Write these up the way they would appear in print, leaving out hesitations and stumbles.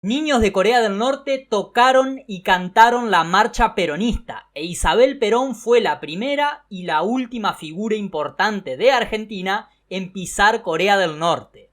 Niños de Corea del Norte tocaron y cantaron la marcha peronista, e Isabel Perón fue la primera y la última figura importante de Argentina en pisar Corea del Norte.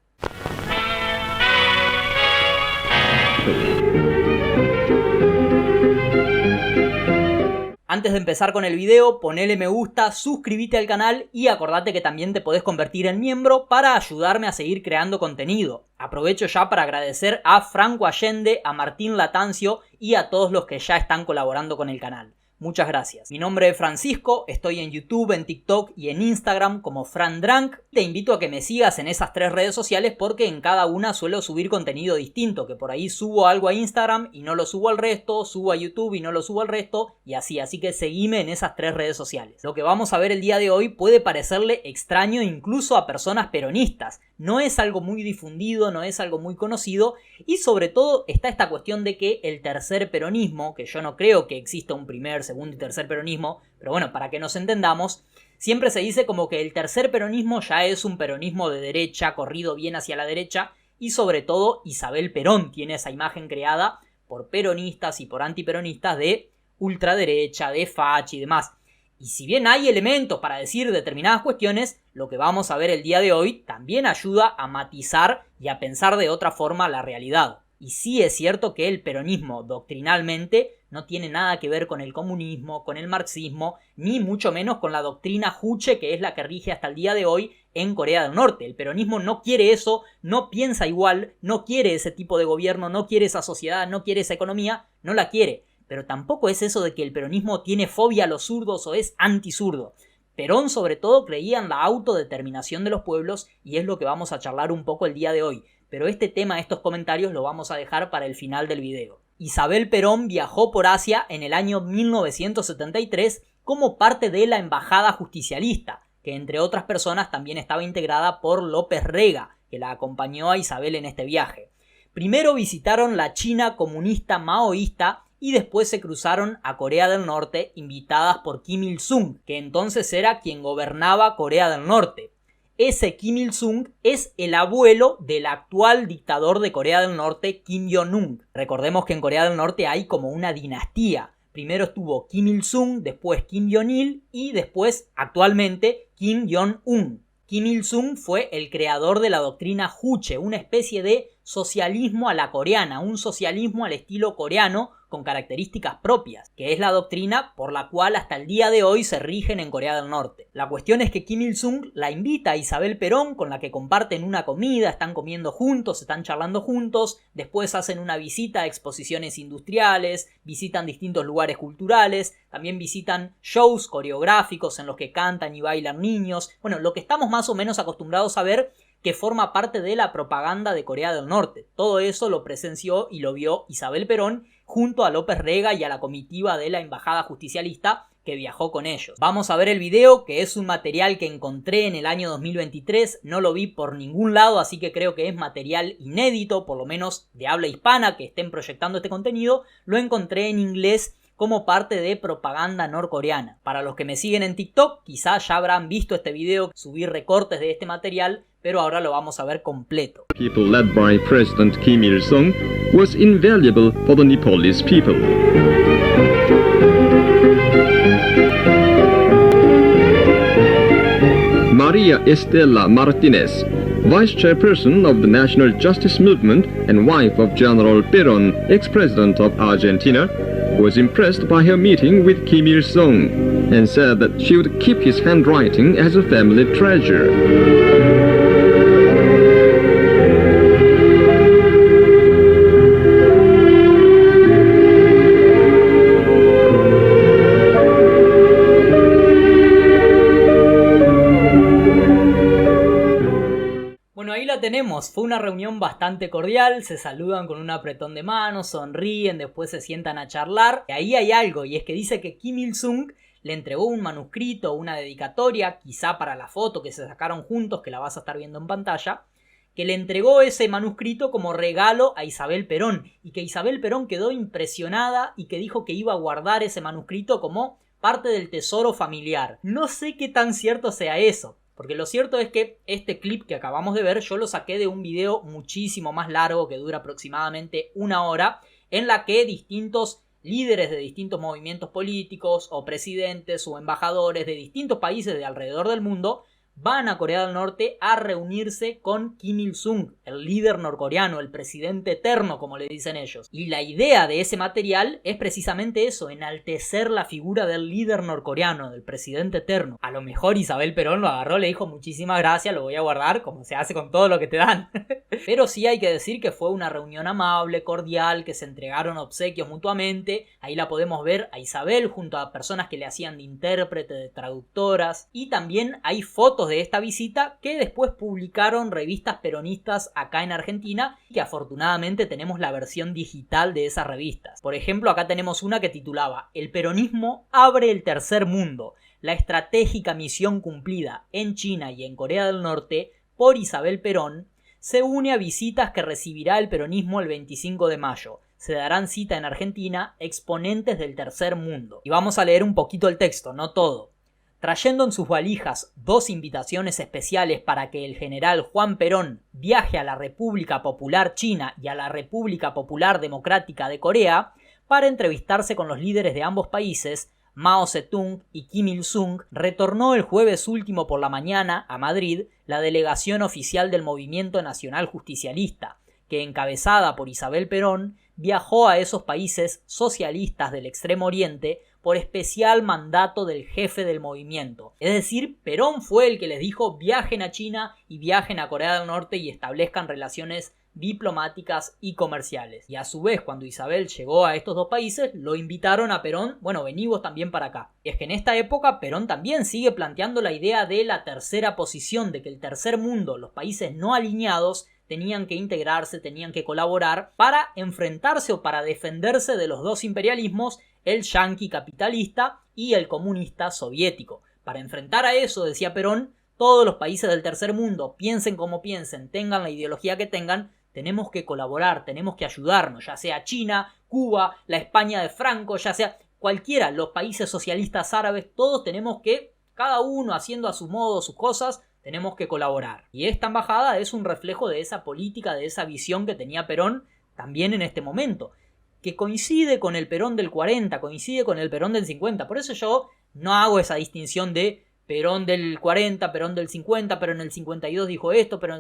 Antes de empezar con el video, ponele me gusta, suscríbete al canal y acordate que también te podés convertir en miembro para ayudarme a seguir creando contenido. Aprovecho ya para agradecer a Franco Allende, a Martín Latancio y a todos los que ya están colaborando con el canal. Muchas gracias. Mi nombre es Francisco, estoy en YouTube, en TikTok y en Instagram como FranDrank. Te invito a que me sigas en esas 3 redes sociales porque en cada una suelo subir contenido distinto, que por ahí subo algo a Instagram y no lo subo al resto, subo a YouTube y no lo subo al resto y así que seguime en esas 3 redes sociales. Lo que vamos a ver el día de hoy puede parecerle extraño incluso a personas peronistas. No es algo muy difundido, no es algo muy conocido y sobre todo está esta cuestión de que el tercer peronismo, que yo no creo que exista un primer, segundo y tercer peronismo, pero bueno, para que nos entendamos, siempre se dice como que el tercer peronismo ya es un peronismo de derecha, corrido bien hacia la derecha y sobre todo Isabel Perón tiene esa imagen creada por peronistas y por antiperonistas de ultraderecha, de fachi y demás. Y si bien hay elementos para decir determinadas cuestiones, lo que vamos a ver el día de hoy también ayuda a matizar y a pensar de otra forma la realidad. Y sí es cierto que el peronismo doctrinalmente no tiene nada que ver con el comunismo, con el marxismo, ni mucho menos con la doctrina Juche, que es la que rige hasta el día de hoy en Corea del Norte. El peronismo no quiere eso, no piensa igual, no quiere ese tipo de gobierno, no quiere esa sociedad, no quiere esa economía, no la quiere. Pero tampoco es eso de que el peronismo tiene fobia a los zurdos o es anti-zurdo. Perón sobre todo creía en la autodeterminación de los pueblos y es lo que vamos a charlar un poco el día de hoy. Pero este tema, estos comentarios lo vamos a dejar para el final del video. Isabel Perón viajó por Asia en el año 1973 como parte de la Embajada Justicialista, que entre otras personas también estaba integrada por López Rega, que la acompañó a Isabel en este viaje. Primero visitaron la China comunista maoísta y después se cruzaron a Corea del Norte invitadas por Kim Il-sung, que entonces era quien gobernaba Corea del Norte. Ese Kim Il-sung es el abuelo del actual dictador de Corea del Norte, Kim Jong-un. Recordemos que en Corea del Norte hay como una dinastía. Primero estuvo Kim Il-sung, después Kim Jong-il y después, actualmente, Kim Jong-un. Kim Il-sung fue el creador de la doctrina Juche, una especie de socialismo a la coreana, un socialismo al estilo coreano con características propias, que es la doctrina por la cual hasta el día de hoy se rigen en Corea del Norte. La cuestión es que Kim Il-sung la invita a Isabel Perón, con la que comparten una comida, están comiendo juntos, están charlando juntos, después hacen una visita a exposiciones industriales, visitan distintos lugares culturales, también visitan shows coreográficos en los que cantan y bailan niños, bueno, lo que estamos más o menos acostumbrados a ver que forma parte de la propaganda de Corea del Norte. Todo eso lo presenció y lo vio Isabel Perón junto a López Rega y a la comitiva de la Embajada Justicialista que viajó con ellos. Vamos a ver el video, que es un material que encontré en el año 2023, no lo vi por ningún lado, así que creo que es material inédito, por lo menos de habla hispana, que estén proyectando este contenido. Lo encontré en inglés como parte de propaganda norcoreana. Para los que me siguen en TikTok, quizás ya habrán visto este video, subí recortes de este material, pero ahora lo vamos a ver completo. People led by President Kim Il-sung was invaluable for the Nepalese people. Maria Estela Martinez, Vice Chairperson of the National Justice Movement and wife of General Perón, ex-president of Argentina, was impressed by her meeting with Kim Il-sung and said that she would keep his handwriting as a family treasure. Tenemos, fue una reunión bastante cordial, se saludan con un apretón de manos, sonríen, después se sientan a charlar. Y ahí hay algo, y es que dice que Kim Il-sung le entregó un manuscrito, una dedicatoria, quizá para la foto que se sacaron juntos, que la vas a estar viendo en pantalla, que le entregó ese manuscrito como regalo a Isabel Perón, y que Isabel Perón quedó impresionada y que dijo que iba a guardar ese manuscrito como parte del tesoro familiar. No sé qué tan cierto sea eso. Porque lo cierto es que este clip que acabamos de ver yo lo saqué de un video muchísimo más largo que dura aproximadamente 1 hora, en la que distintos líderes de distintos movimientos políticos o presidentes o embajadores de distintos países de alrededor del mundo van a Corea del Norte a reunirse con Kim Il-sung, el líder norcoreano, el presidente eterno, como le dicen ellos. Y la idea de ese material es precisamente eso, enaltecer la figura del líder norcoreano, del presidente eterno. A lo mejor Isabel Perón lo agarró, le dijo muchísimas gracias, lo voy a guardar, como se hace con todo lo que te dan. Pero sí hay que decir que fue una reunión amable, cordial, que se entregaron obsequios mutuamente. Ahí la podemos ver a Isabel junto a personas que le hacían de intérprete, de traductoras. Y también hay fotos de esta visita que después publicaron revistas peronistas acá en Argentina, y que afortunadamente tenemos la versión digital de esas revistas. Por ejemplo, acá tenemos una que titulaba "El peronismo abre el tercer mundo, la estratégica misión cumplida en China y en Corea del Norte por Isabel Perón se une a visitas que recibirá el peronismo el 25 de mayo. Se darán cita en Argentina exponentes del tercer mundo". Y vamos a leer un poquito el texto, no todo. Trayendo en sus valijas 2 invitaciones especiales para que el general Juan Perón viaje a la República Popular China y a la República Popular Democrática de Corea para entrevistarse con los líderes de ambos países, Mao Zedong y Kim Il-sung, retornó el jueves último por la mañana a Madrid la delegación oficial del Movimiento Nacional Justicialista, que, encabezada por Isabel Perón, viajó a esos países socialistas del Extremo Oriente por especial mandato del jefe del movimiento. Es decir, Perón fue el que les dijo viajen a China y viajen a Corea del Norte y establezcan relaciones diplomáticas y comerciales. Y a su vez, cuando Isabel llegó a estos 2 países, lo invitaron a Perón, bueno, vení vos también para acá. Y es que en esta época Perón también sigue planteando la idea de la tercera posición, de que el tercer mundo, los países no alineados, tenían que integrarse, tenían que colaborar para enfrentarse o para defenderse de los 2 imperialismos, el yanqui capitalista y el comunista soviético. Para enfrentar a eso, decía Perón, todos los países del tercer mundo, piensen como piensen, tengan la ideología que tengan, tenemos que colaborar, tenemos que ayudarnos, ya sea China, Cuba, la España de Franco, ya sea cualquiera, los países socialistas árabes, todos tenemos que, cada uno haciendo a su modo sus cosas, tenemos que colaborar. Y esta embajada es un reflejo de esa política, de esa visión que tenía Perón también en este momento, que coincide con el Perón del 40, coincide con el Perón del 50. Por eso yo no hago esa distinción de Perón del 40, Perón del 50, pero en el 52 dijo esto, pero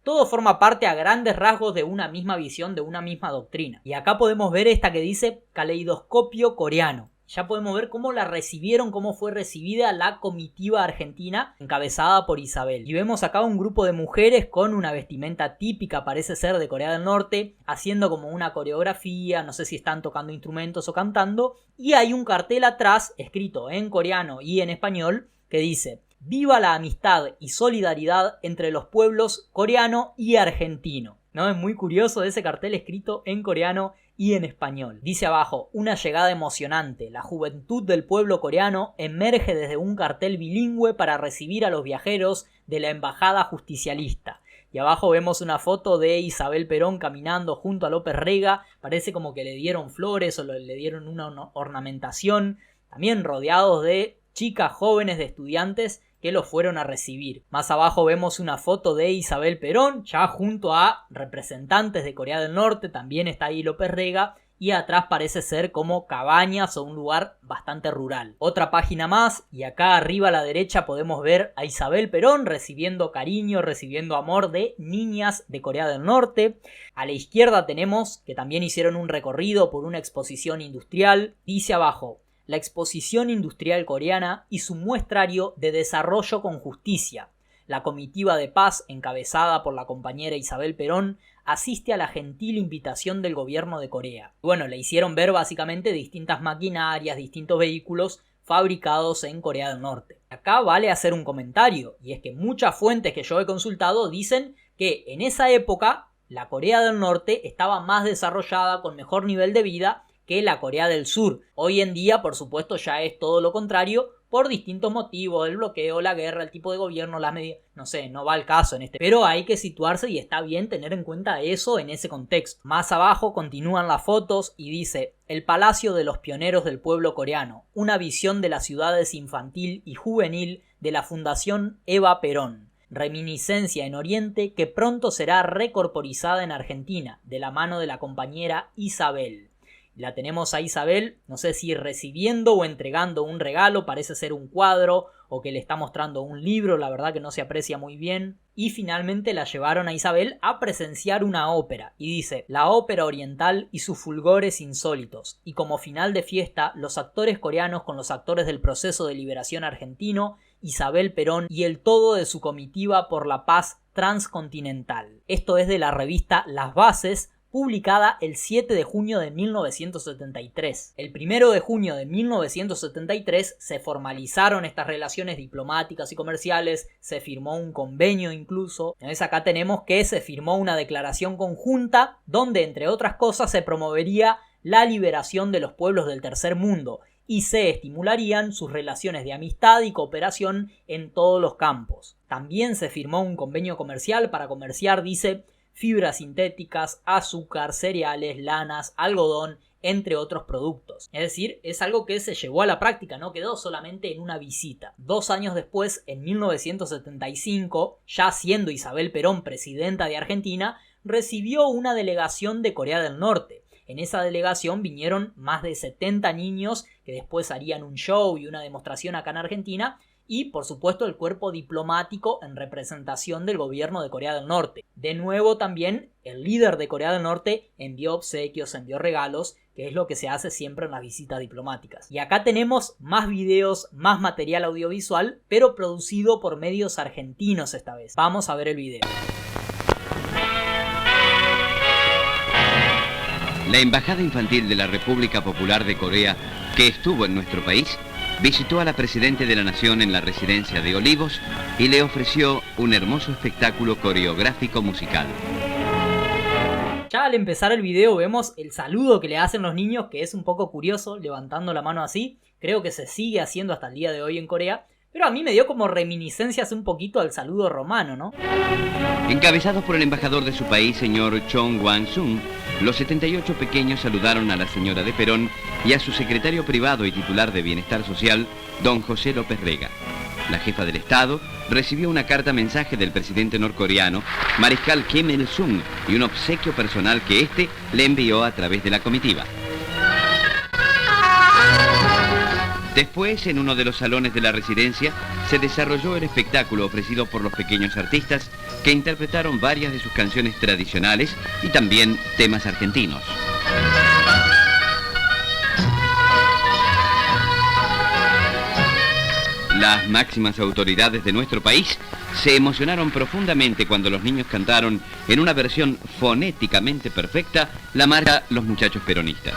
todo forma parte a grandes rasgos de una misma visión, de una misma doctrina. Y acá podemos ver esta que dice caleidoscopio coreano. Ya podemos ver cómo la recibieron, cómo fue recibida la comitiva argentina encabezada por Isabel. Y vemos acá un grupo de mujeres con una vestimenta típica, parece ser de Corea del Norte, haciendo como una coreografía, no sé si están tocando instrumentos o cantando. Y hay un cartel atrás, escrito en coreano y en español, que dice: "Viva la amistad y solidaridad entre los pueblos coreano y argentino". ¿No? Es muy curioso ese cartel escrito en coreano y en español. Dice abajo: "Una llegada emocionante. La juventud del pueblo coreano emerge desde un cartel bilingüe para recibir a los viajeros de la embajada justicialista". Y abajo vemos una foto de Isabel Perón caminando junto a López Rega. Parece como que le dieron flores o le dieron una ornamentación. También rodeados de chicas jóvenes, de estudiantes que los fueron a recibir. Más abajo vemos una foto de Isabel Perón, ya junto a representantes de Corea del Norte, también está ahí López Rega, y atrás parece ser como cabañas o un lugar bastante rural. Otra página más, y acá arriba a la derecha podemos ver a Isabel Perón recibiendo cariño, recibiendo amor de niñas de Corea del Norte. A la izquierda tenemos que también hicieron un recorrido por una exposición industrial. Dice abajo: "La exposición industrial coreana y su muestrario de desarrollo con justicia. La comitiva de paz, encabezada por la compañera Isabel Perón, asiste a la gentil invitación del gobierno de Corea". Bueno, le hicieron ver básicamente distintas maquinarias, distintos vehículos fabricados en Corea del Norte. Acá vale hacer un comentario, y es que muchas fuentes que yo he consultado dicen que en esa época la Corea del Norte estaba más desarrollada, con mejor nivel de vida que la Corea del Sur. Hoy en día, por supuesto, ya es todo lo contrario, por distintos motivos, el bloqueo, la guerra, el tipo de gobierno, las medidas, no sé, no va al caso en este, pero hay que situarse y está bien tener en cuenta eso en ese contexto. Más abajo continúan las fotos y dice: el Palacio de los Pioneros del Pueblo Coreano, una visión de las ciudades infantil y juvenil de la Fundación Eva Perón. Reminiscencia en Oriente que pronto será recorporizada en Argentina, de la mano de la compañera Isabel. La tenemos a Isabel, no sé si recibiendo o entregando un regalo, parece ser un cuadro o que le está mostrando un libro, la verdad que no se aprecia muy bien. Y finalmente la llevaron a Isabel a presenciar una ópera, y dice: la ópera oriental y sus fulgores insólitos, y como final de fiesta, los actores coreanos con los actores del proceso de liberación argentino, Isabel Perón y el todo de su comitiva por la paz transcontinental. Esto es de la revista Las Bases, publicada el 7 de junio de 1973. El 1 de junio de 1973 se formalizaron estas relaciones diplomáticas y comerciales, se firmó un convenio incluso. Entonces acá tenemos que se firmó una declaración conjunta donde, entre otras cosas, se promovería la liberación de los pueblos del tercer mundo y se estimularían sus relaciones de amistad y cooperación en todos los campos. También se firmó un convenio comercial para comerciar, dice, fibras sintéticas, azúcar, cereales, lanas, algodón, entre otros productos. Es decir, es algo que se llevó a la práctica, no quedó solamente en una visita. 2 años después, en 1975, ya siendo Isabel Perón presidenta de Argentina, recibió una delegación de Corea del Norte. En esa delegación vinieron más de 70 niños que después harían un show y una demostración acá en Argentina, y por supuesto el cuerpo diplomático en representación del gobierno de Corea del Norte. De nuevo también el líder de Corea del Norte envió obsequios, envió regalos, que es lo que se hace siempre en las visitas diplomáticas. Y acá tenemos más videos, más material audiovisual, pero producido por medios argentinos esta vez. Vamos a ver el video. La Embajada Infantil de la República Popular de Corea, que estuvo en nuestro país, visitó a la Presidenta de la Nación en la residencia de Olivos y le ofreció un hermoso espectáculo coreográfico musical. Ya al empezar el video vemos el saludo que le hacen los niños, que es un poco curioso, levantando la mano así. Creo que se sigue haciendo hasta el día de hoy en Corea, pero a mí me dio como reminiscencias un poquito al saludo romano, ¿no? Encabezados por el embajador de su país, señor Chong Wan-sung, los 78 pequeños saludaron a la señora de Perón y a su secretario privado y titular de Bienestar Social, don José López Rega. La jefa del Estado recibió una carta mensaje del presidente norcoreano, mariscal Kim Il-sung, y un obsequio personal que éste le envió a través de la comitiva. Después, en uno de los salones de la residencia, se desarrolló el espectáculo ofrecido por los pequeños artistas que interpretaron varias de sus canciones tradicionales y también temas argentinos. Las máximas autoridades de nuestro país se emocionaron profundamente cuando los niños cantaron en una versión fonéticamente perfecta la marcha Los Muchachos Peronistas.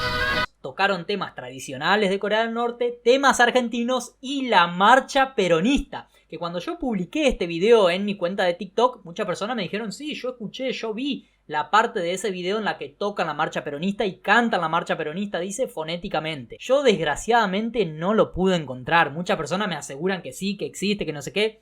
Tocaron temas tradicionales de Corea del Norte, temas argentinos y la marcha peronista. Que cuando yo publiqué este video en mi cuenta de TikTok, muchas personas me dijeron: sí, yo escuché, yo vi la parte de ese video en la que tocan la marcha peronista y cantan la marcha peronista, dice, fonéticamente. Yo desgraciadamente no lo pude encontrar. Muchas personas me aseguran que sí, que existe, que no sé qué.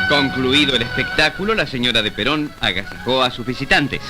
Concluido el espectáculo, la señora de Perón agasajó a sus visitantes.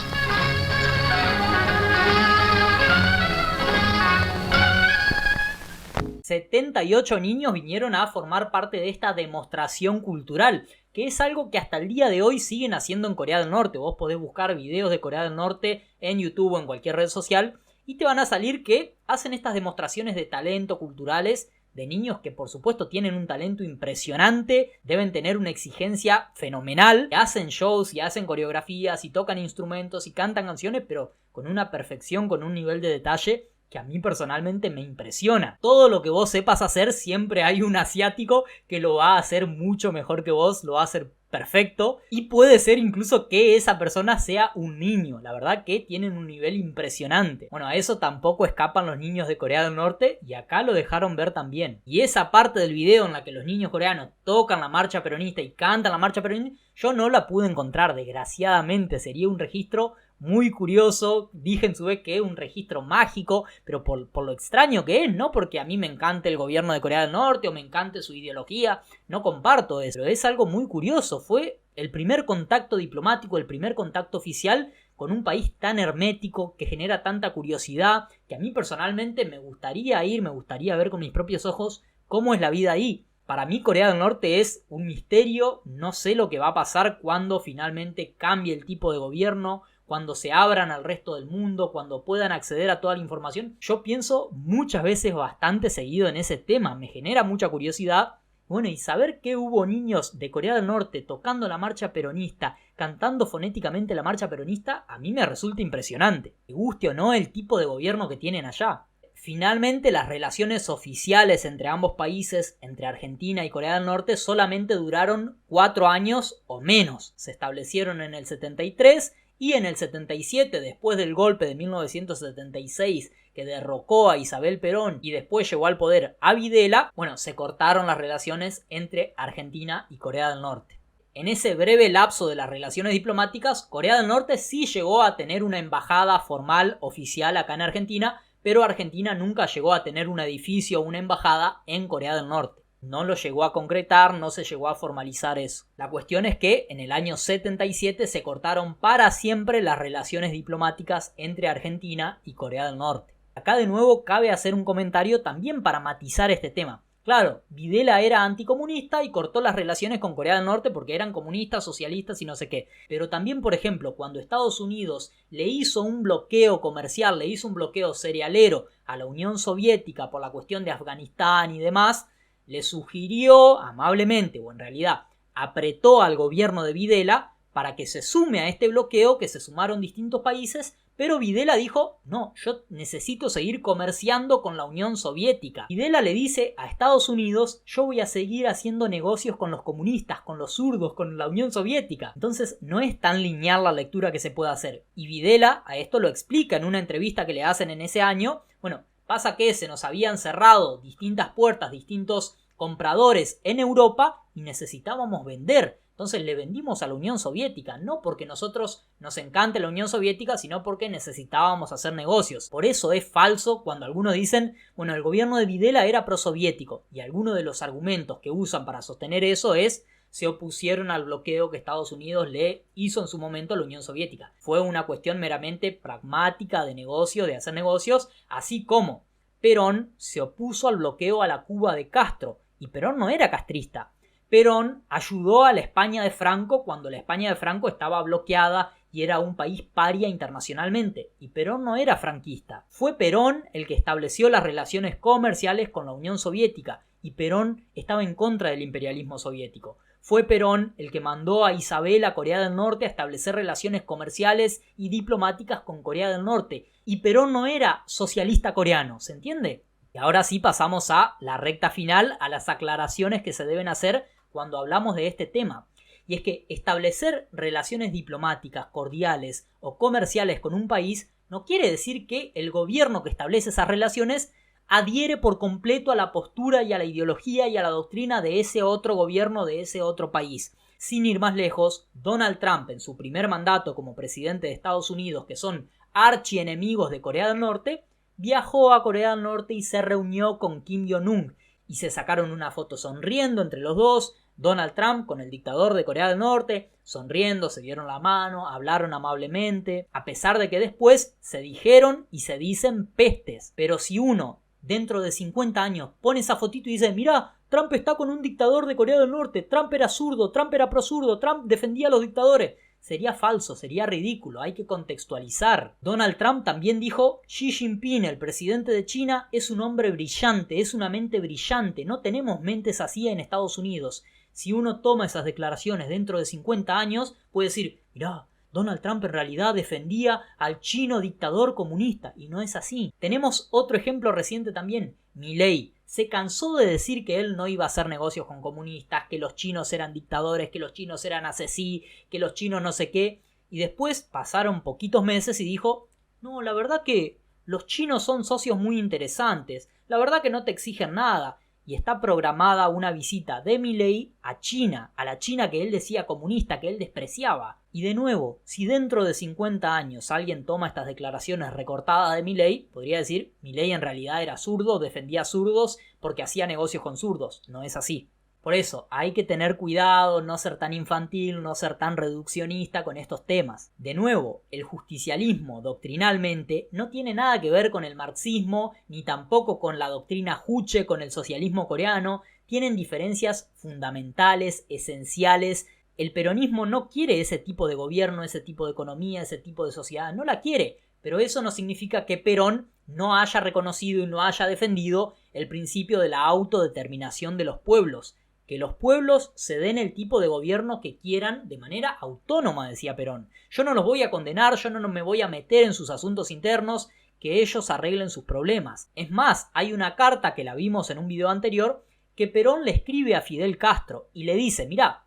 ...78 niños vinieron a formar parte de esta demostración cultural, que es algo que hasta el día de hoy siguen haciendo en Corea del Norte. Vos podés buscar videos de Corea del Norte en YouTube o en cualquier red social y te van a salir que hacen estas demostraciones de talento culturales de niños que por supuesto tienen un talento impresionante, deben tener una exigencia fenomenal, hacen shows y hacen coreografías y tocan instrumentos y cantan canciones, pero con una perfección, con un nivel de detalle que a mí personalmente me impresiona. Todo lo que vos sepas hacer, siempre hay un asiático que lo va a hacer mucho mejor que vos, lo va a hacer perfecto, y puede ser incluso que esa persona sea un niño. La verdad que tienen un nivel impresionante. Bueno, a eso tampoco escapan los niños de Corea del Norte, y acá lo dejaron ver también. Y esa parte del video en la que los niños coreanos tocan la marcha peronista y cantan la marcha peronista, yo no la pude encontrar, desgraciadamente. Sería un registro muy curioso, dije en su vez que es un registro mágico, pero por lo extraño que es, no porque a mí me encante el gobierno de Corea del Norte o me encante su ideología, no comparto eso, es algo muy curioso. Fue el primer contacto diplomático, el primer contacto oficial con un país tan hermético, que genera tanta curiosidad, que a mí personalmente me gustaría ir, me gustaría ver con mis propios ojos cómo es la vida ahí. Para mí Corea del Norte es un misterio, no sé lo que va a pasar cuando finalmente cambie el tipo de gobierno, cuando se abran al resto del mundo, cuando puedan acceder a toda la información. Yo pienso muchas veces bastante seguido en ese tema, me genera mucha curiosidad. Bueno, y saber que hubo niños de Corea del Norte tocando la marcha peronista, cantando fonéticamente la marcha peronista, a mí me resulta impresionante. Me guste o no el tipo de gobierno que tienen allá. Finalmente, las relaciones oficiales entre ambos países, entre Argentina y Corea del Norte, solamente duraron 4 años o menos. Se establecieron en el 73 y en el 77, después del golpe de 1976 que derrocó a Isabel Perón y después llevó al poder a Videla, bueno, se cortaron las relaciones entre Argentina y Corea del Norte. En ese breve lapso de las relaciones diplomáticas, Corea del Norte sí llegó a tener una embajada formal oficial acá en Argentina, pero Argentina nunca llegó a tener un edificio o una embajada en Corea del Norte. No lo llegó a concretar, no se llegó a formalizar eso. La cuestión es que en el año 77 se cortaron para siempre las relaciones diplomáticas entre Argentina y Corea del Norte. Acá de nuevo cabe hacer un comentario también para matizar este tema. Claro, Videla era anticomunista y cortó las relaciones con Corea del Norte porque eran comunistas, socialistas y no sé qué. Pero también, por ejemplo, cuando Estados Unidos le hizo un bloqueo comercial, le hizo un bloqueo cerealero a la Unión Soviética por la cuestión de Afganistán y demás, le sugirió amablemente, o en realidad apretó al gobierno de Videla para que se sume a este bloqueo, que se sumaron distintos países, pero Videla dijo, no, yo necesito seguir comerciando con la Unión Soviética. Videla le dice a Estados Unidos, yo voy a seguir haciendo negocios con los comunistas, con los zurdos, con la Unión Soviética. Entonces no es tan lineal la lectura que se puede hacer. Y Videla a esto lo explica en una entrevista que le hacen en ese año. Bueno, pasa que se nos habían cerrado distintas puertas, distintos compradores en Europa y necesitábamos vender. Entonces le vendimos a la Unión Soviética, no porque nosotros nos encante la Unión Soviética, sino porque necesitábamos hacer negocios. Por eso es falso cuando algunos dicen, bueno, el gobierno de Videla era prosoviético, y alguno de los argumentos que usan para sostener eso es, se opusieron al bloqueo que Estados Unidos le hizo en su momento a la Unión Soviética. Fue una cuestión meramente pragmática de negocio, de hacer negocios, así como Perón se opuso al bloqueo a la Cuba de Castro, y Perón no era castrista. Perón ayudó a la España de Franco cuando la España de Franco estaba bloqueada y era un país paria internacionalmente, y Perón no era franquista. Fue Perón el que estableció las relaciones comerciales con la Unión Soviética, y Perón estaba en contra del imperialismo soviético. Fue Perón el que mandó a Isabel a Corea del Norte a establecer relaciones comerciales y diplomáticas con Corea del Norte, y Perón no era socialista coreano, ¿se entiende? Y ahora sí pasamos a la recta final, a las aclaraciones que se deben hacer cuando hablamos de este tema. Y es que establecer relaciones diplomáticas, cordiales o comerciales con un país no quiere decir que el gobierno que establece esas relaciones adhiere por completo a la postura y a la ideología y a la doctrina de ese otro gobierno, de ese otro país. Sin ir más lejos, Donald Trump en su primer mandato como presidente de Estados Unidos, que son archienemigos de Corea del Norte, viajó a Corea del Norte y se reunió con Kim Jong-un y se sacaron una foto sonriendo entre los dos, Donald Trump con el dictador de Corea del Norte, sonriendo, se dieron la mano, hablaron amablemente, a pesar de que después se dijeron y se dicen pestes. Pero si uno dentro de 50 años pone esa fotito y dice, mirá, Trump está con un dictador de Corea del Norte, Trump era zurdo, Trump era pro-zurdo, Trump defendía a los dictadores, sería falso, sería ridículo, hay que contextualizar. Donald Trump también dijo: Xi Jinping, el presidente de China, es un hombre brillante, es una mente brillante, no tenemos mentes así en Estados Unidos. Si uno toma esas declaraciones dentro de 50 años, puede decir: mirá, Donald Trump en realidad defendía al chino dictador comunista, y no es así. Tenemos otro ejemplo reciente también, Milei. Se cansó de decir que él no iba a hacer negocios con comunistas, que los chinos eran dictadores, que los chinos eran asesí, que los chinos no sé qué. Y después pasaron poquitos meses y dijo: no, la verdad que los chinos son socios muy interesantes, la verdad que no te exigen nada. Y está programada una visita de Milei a China, a la China que él decía comunista, que él despreciaba. Y de nuevo, si dentro de 50 años alguien toma estas declaraciones recortadas de Milei, podría decir: Milei en realidad era zurdo, defendía zurdos porque hacía negocios con zurdos. No es así. Por eso, hay que tener cuidado, no ser tan infantil, no ser tan reduccionista con estos temas. De nuevo, el justicialismo doctrinalmente no tiene nada que ver con el marxismo, ni tampoco con la doctrina Juche, con el socialismo coreano. Tienen diferencias fundamentales, esenciales. El peronismo no quiere ese tipo de gobierno, ese tipo de economía, ese tipo de sociedad, no la quiere. Pero eso no significa que Perón no haya reconocido y no haya defendido el principio de la autodeterminación de los pueblos. Que los pueblos se den el tipo de gobierno que quieran de manera autónoma, decía Perón. Yo no los voy a condenar, yo no me voy a meter en sus asuntos internos, que ellos arreglen sus problemas. Es más, hay una carta que la vimos en un video anterior, que Perón le escribe a Fidel Castro y le dice: mirá,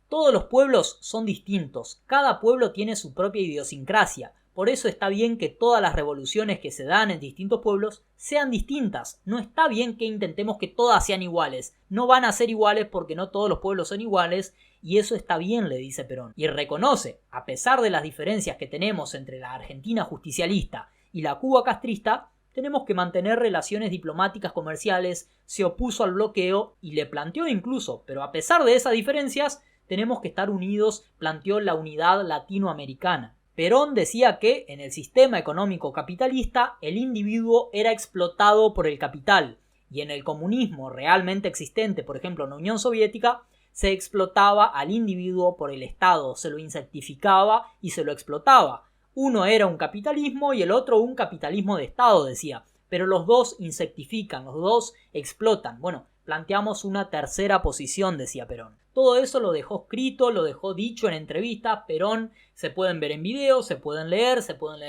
todos los pueblos son distintos, cada pueblo tiene su propia idiosincrasia. Por eso está bien que todas las revoluciones que se dan en distintos pueblos sean distintas. No está bien que intentemos que todas sean iguales. No van a ser iguales porque no todos los pueblos son iguales, y eso está bien, le dice Perón. Y reconoce, a pesar de las diferencias que tenemos entre la Argentina justicialista y la Cuba castrista, tenemos que mantener relaciones diplomáticas comerciales, se opuso al bloqueo y le planteó incluso, pero a pesar de esas diferencias, tenemos que estar unidos, planteó la unidad latinoamericana. Perón decía que en el sistema económico capitalista el individuo era explotado por el capital y en el comunismo realmente existente, por ejemplo en la Unión Soviética, se explotaba al individuo por el Estado, se lo insectificaba y se lo explotaba. Uno era un capitalismo y el otro un capitalismo de Estado, decía, pero los dos insectifican, los dos explotan. Bueno, planteamos una tercera posición, decía Perón. Todo eso lo dejó escrito, lo dejó dicho en entrevistas. Perón se pueden ver en videos, se pueden leer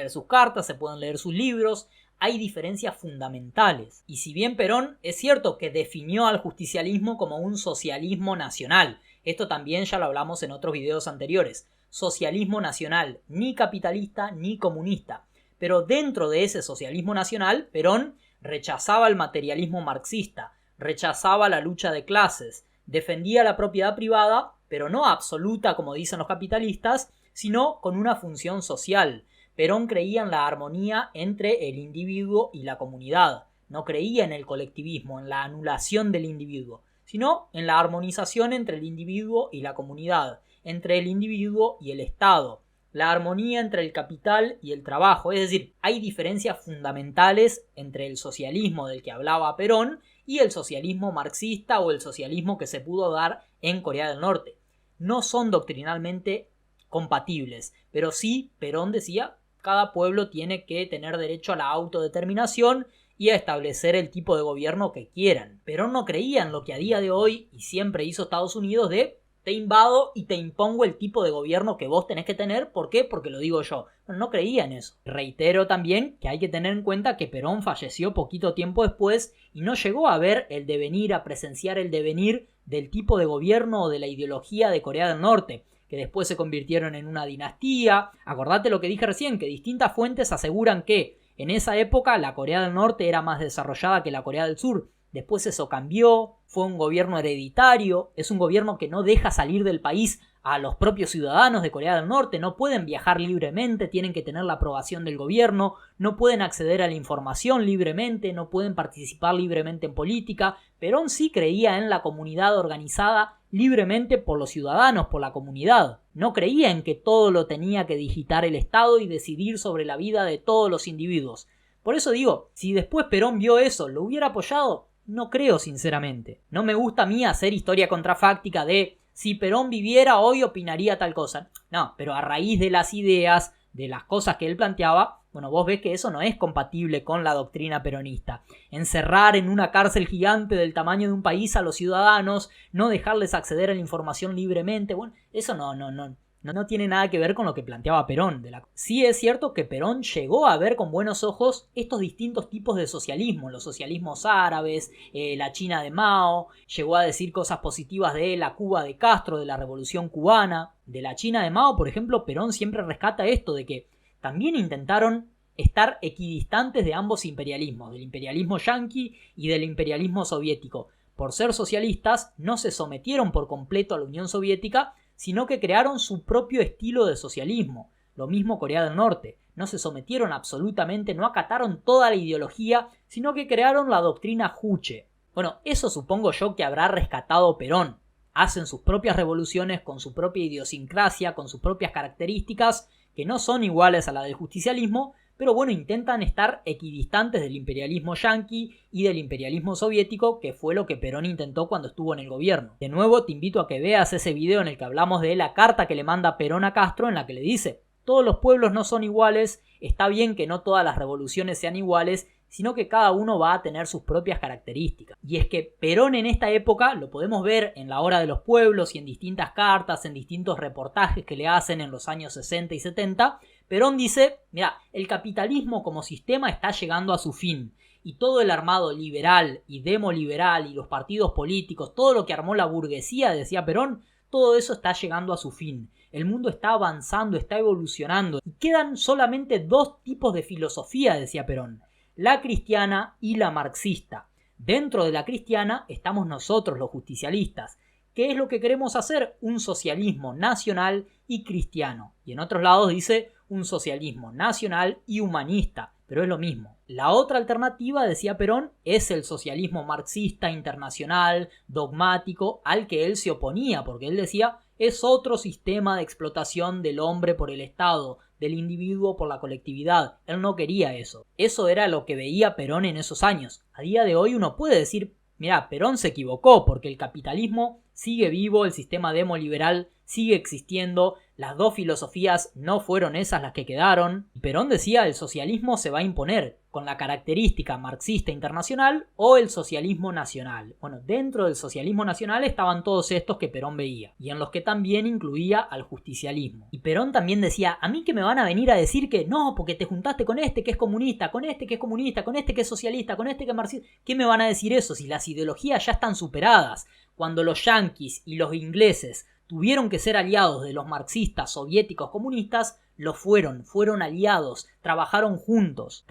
sus cartas, se pueden leer sus libros. Hay diferencias fundamentales. Y si bien Perón es cierto que definió al justicialismo como un socialismo nacional, esto también ya lo hablamos en otros videos anteriores, socialismo nacional, ni capitalista ni comunista. Pero dentro de ese socialismo nacional, Perón rechazaba el materialismo marxista, rechazaba la lucha de clases, defendía la propiedad privada, pero no absoluta como dicen los capitalistas, sino con una función social. Perón creía en la armonía entre el individuo y la comunidad. No creía en el colectivismo, en la anulación del individuo, sino en la armonización entre el individuo y la comunidad, entre el individuo y el Estado, la armonía entre el capital y el trabajo. Es decir, hay diferencias fundamentales entre el socialismo del que hablaba Perón y el socialismo marxista o el socialismo que se pudo dar en Corea del Norte. No son doctrinalmente compatibles, pero sí, Perón decía, cada pueblo tiene que tener derecho a la autodeterminación y a establecer el tipo de gobierno que quieran. Perón no creía en lo que a día de hoy, y siempre hizo Estados Unidos, de te invado y te impongo el tipo de gobierno que vos tenés que tener. ¿Por qué? Porque lo digo yo. No creía en eso. Reitero también que hay que tener en cuenta que Perón falleció poquito tiempo después y no llegó a ver el devenir, a presenciar el devenir del tipo de gobierno o de la ideología de Corea del Norte, que después se convirtieron en una dinastía. Acordate lo que dije recién, que distintas fuentes aseguran que en esa época la Corea del Norte era más desarrollada que la Corea del Sur. Después eso cambió, fue un gobierno hereditario, es un gobierno que no deja salir del país a los propios ciudadanos de Corea del Norte, no pueden viajar libremente, tienen que tener la aprobación del gobierno, no pueden acceder a la información libremente, no pueden participar libremente en política. Perón sí creía en la comunidad organizada libremente por los ciudadanos, por la comunidad. No creía en que todo lo tenía que digitar el Estado y decidir sobre la vida de todos los individuos. Por eso digo, si después Perón vio eso, ¿lo hubiera apoyado? No creo, sinceramente. No me gusta a mí hacer historia contrafáctica de si Perón viviera hoy opinaría tal cosa. No, pero a raíz de las ideas, de las cosas que él planteaba, bueno, vos ves que eso no es compatible con la doctrina peronista. Encerrar en una cárcel gigante del tamaño de un país a los ciudadanos, no dejarles acceder a la información libremente, bueno, eso no tiene nada que ver con lo que planteaba Perón. Sí es cierto que Perón llegó a ver con buenos ojos estos distintos tipos de socialismo, los socialismos árabes, la China de Mao, llegó a decir cosas positivas de la Cuba de Castro, de la Revolución Cubana. De la China de Mao, por ejemplo, Perón siempre rescata esto de que también intentaron estar equidistantes de ambos imperialismos, del imperialismo yanqui y del imperialismo soviético. Por ser socialistas, no se sometieron por completo a la Unión Soviética, sino que crearon su propio estilo de socialismo. Lo mismo Corea del Norte. No se sometieron absolutamente, no acataron toda la ideología, sino que crearon la doctrina Juche. Bueno, eso supongo yo que habrá rescatado Perón. Hacen sus propias revoluciones con su propia idiosincrasia, con sus propias características, que no son iguales a la del justicialismo, pero bueno, intentan estar equidistantes del imperialismo yanqui y del imperialismo soviético, que fue lo que Perón intentó cuando estuvo en el gobierno. De nuevo, te invito a que veas ese video en el que hablamos de la carta que le manda Perón a Castro, en la que le dice: todos los pueblos no son iguales, está bien que no todas las revoluciones sean iguales, sino que cada uno va a tener sus propias características. Y es que Perón en esta época, lo podemos ver en La Hora de los Pueblos y en distintas cartas, en distintos reportajes que le hacen en los años 60 y 70, Perón dice: mira, el capitalismo como sistema está llegando a su fin, y todo el armado liberal y demoliberal y los partidos políticos, todo lo que armó la burguesía, decía Perón, todo eso está llegando a su fin. El mundo está avanzando, está evolucionando, y quedan solamente dos tipos de filosofía, decía Perón: la cristiana y la marxista. Dentro de la cristiana estamos nosotros, los justicialistas. ¿Qué es lo que queremos hacer? Un socialismo nacional y cristiano. Y en otros lados dice un socialismo nacional y humanista, pero es lo mismo. La otra alternativa, decía Perón, es el socialismo marxista internacional, dogmático, al que él se oponía, porque él decía: es otro sistema de explotación del hombre por el Estado, del individuo por la colectividad. Él no quería eso. Eso era lo que veía Perón en esos años. A día de hoy uno puede decir: mira, Perón se equivocó, porque el capitalismo sigue vivo, el sistema demoliberal sigue existiendo, las dos filosofías no fueron esas las que quedaron. Perón decía: el socialismo se va a imponer con la característica marxista internacional o el socialismo nacional. Bueno, dentro del socialismo nacional estaban todos estos que Perón veía, y en los que también incluía al justicialismo. Y Perón también decía: a mí que me van a venir a decir que no, porque te juntaste con este que es comunista, con este que es comunista, con este que es socialista, con este que es marxista. ¿Qué me van a decir eso si las ideologías ya están superadas? Cuando los yanquis y los ingleses tuvieron que ser aliados de los marxistas, soviéticos, comunistas, lo fueron aliados, trabajaron juntos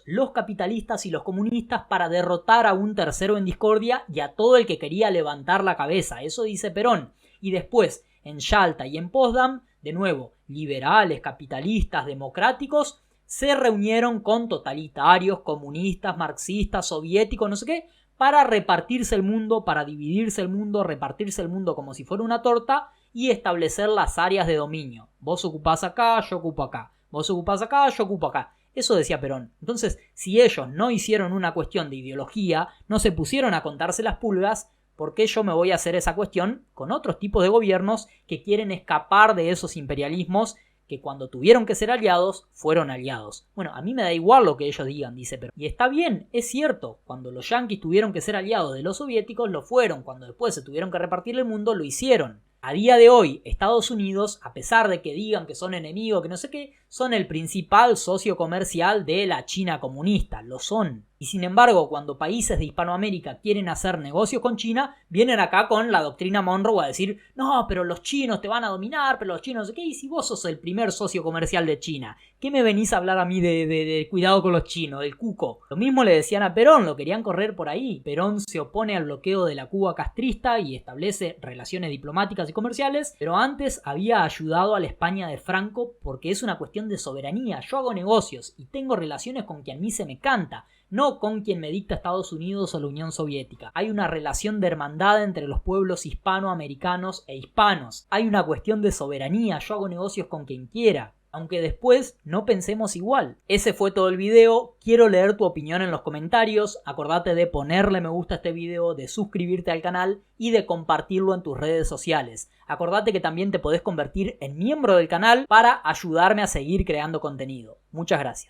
los capitalistas y los comunistas para derrotar a un tercero en discordia y a todo el que quería levantar la cabeza. Eso dice Perón. Y después, en Yalta y en Potsdam, de nuevo, liberales, capitalistas, democráticos, se reunieron con totalitarios, comunistas, marxistas, soviéticos, no sé qué, para repartirse el mundo, para dividirse el mundo, repartirse el mundo como si fuera una torta y establecer las áreas de dominio. Vos ocupás acá, yo ocupo acá. Vos ocupás acá, yo ocupo acá. Eso decía Perón. Entonces, si ellos no hicieron una cuestión de ideología, no se pusieron a contarse las pulgas, ¿por qué yo me voy a hacer esa cuestión con otros tipos de gobiernos que quieren escapar de esos imperialismos que cuando tuvieron que ser aliados, fueron aliados? Bueno, a mí me da igual lo que ellos digan, dice Perón. Y está bien, es cierto, cuando los yanquis tuvieron que ser aliados de los soviéticos, lo fueron. Cuando después se tuvieron que repartir el mundo, lo hicieron. A día de hoy, Estados Unidos, a pesar de que digan que son enemigos, que no sé qué, son el principal socio comercial de la China comunista, lo son. Y sin embargo, cuando países de Hispanoamérica quieren hacer negocios con China, vienen acá con la doctrina Monroe a decir: no, pero los chinos te van a dominar, pero los chinos no sé qué, y si vos sos el primer socio comercial de China, ¿qué me venís a hablar a mí de cuidado con los chinos, del cuco? Lo mismo le decían a Perón, lo querían correr por ahí. Perón se opone al bloqueo de la Cuba castrista y establece relaciones diplomáticas y comerciales, pero antes había ayudado a la España de Franco porque es una cuestión de soberanía. Yo hago negocios y tengo relaciones con quien a mí se me canta, no con quien me dicta Estados Unidos o la Unión Soviética. Hay una relación de hermandad entre los pueblos hispanoamericanos e hispanos. Hay una cuestión de soberanía. Yo hago negocios con quien quiera. aunque después no pensemos igual. Ese fue todo el video, quiero leer tu opinión en los comentarios, acordate de ponerle me gusta a este video, de suscribirte al canal y de compartirlo en tus redes sociales. Acordate que también te podés convertir en miembro del canal para ayudarme a seguir creando contenido. Muchas gracias.